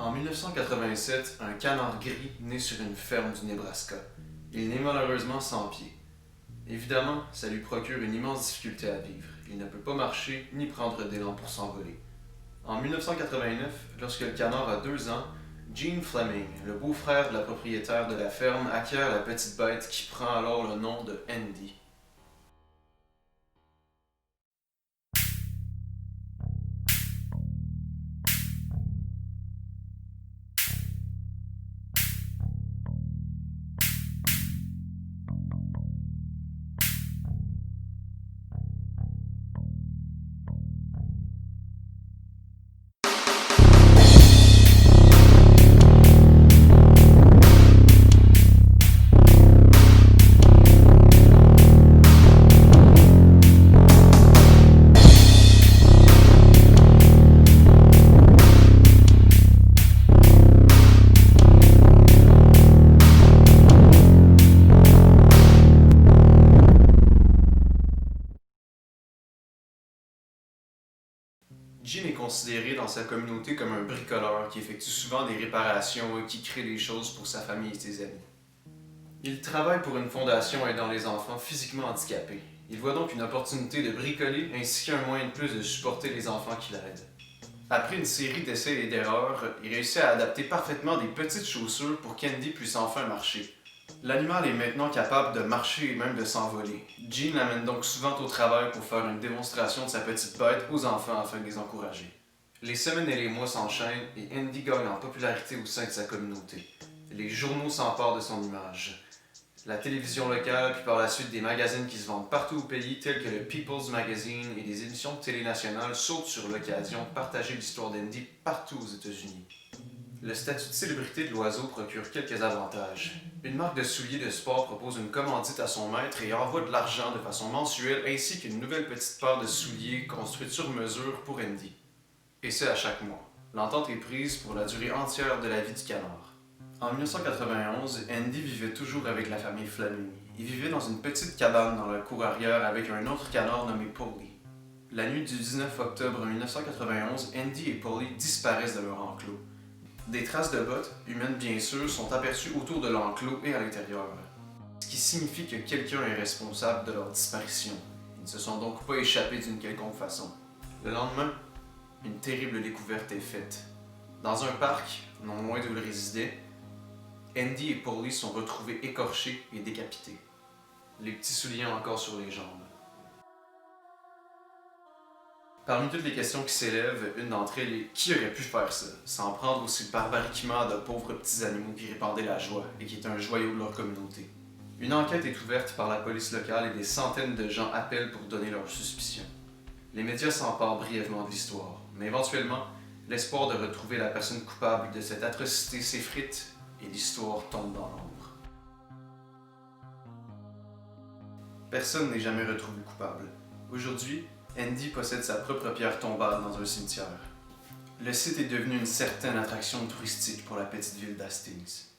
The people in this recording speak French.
En 1987, un canard gris naît sur une ferme du Nebraska. Il naît malheureusement sans pied. Évidemment, ça lui procure une immense difficulté à vivre. Il ne peut pas marcher ni prendre d'élan pour s'envoler. En 1989, lorsque le canard a 2 ans, Gene Fleming, le beau-frère de la propriétaire de la ferme, acquiert la petite bête qui prend alors le nom de Andy. Gene est considéré dans sa communauté comme un bricoleur qui effectue souvent des réparations et qui crée des choses pour sa famille et ses amis. Il travaille pour une fondation aidant les enfants physiquement handicapés. Il voit donc une opportunité de bricoler ainsi qu'un moyen de plus de supporter les enfants qu'il aide. Après une série d'essais et d'erreurs, il réussit à adapter parfaitement des petites chaussures pour qu'Andy puisse enfin marcher. L'animal est maintenant capable de marcher et même de s'envoler. Gene l'amène donc souvent au travail pour faire une démonstration de sa petite bête aux enfants afin de les encourager. Les semaines et les mois s'enchaînent et Andy gagne en popularité au sein de sa communauté. Les journaux s'emparent de son image. La télévision locale, puis par la suite des magazines qui se vendent partout au pays, tels que le People's Magazine et des émissions de télé nationales, sautent sur l'occasion de partager l'histoire d'Andy partout aux États-Unis. Le statut de célébrité de l'oiseau procure quelques avantages. Une marque de souliers de sport propose une commandite à son maître et envoie de l'argent de façon mensuelle ainsi qu'une nouvelle petite paire de souliers construite sur mesure pour Andy. Et ce à chaque mois. L'entente est prise pour la durée entière de la vie du canard. En 1991, Andy vivait toujours avec la famille Fleming. Il vivait dans une petite cabane dans la cour arrière avec un autre canard nommé Polly. La nuit du 19 octobre 1991, Andy et Polly disparaissent de leur enclos. Des traces de bottes, humaines bien sûr, sont aperçues autour de l'enclos et à l'intérieur, ce qui signifie que quelqu'un est responsable de leur disparition. Ils ne se sont donc pas échappés d'une quelconque façon. Le lendemain, une terrible découverte est faite. Dans un parc, non loin d'où ils résidaient, Andy et Polly sont retrouvés écorchés et décapités. Les petits souliers encore sur les jambes. Parmi toutes les questions qui s'élèvent, une d'entre elles est qui aurait pu faire ça, s'en prendre aussi barbariquement à de pauvres petits animaux qui répandaient la joie et qui étaient un joyau de leur communauté. Une enquête est ouverte par la police locale et des centaines de gens appellent pour donner leurs suspicions. Les médias s'emparent brièvement de l'histoire, mais éventuellement, l'espoir de retrouver la personne coupable de cette atrocité s'effrite et l'histoire tombe dans l'ombre. Personne n'est jamais retrouvé coupable. Aujourd'hui, Andy possède sa propre pierre tombale dans un cimetière. Le site est devenu une certaine attraction touristique pour la petite ville d'Hastings.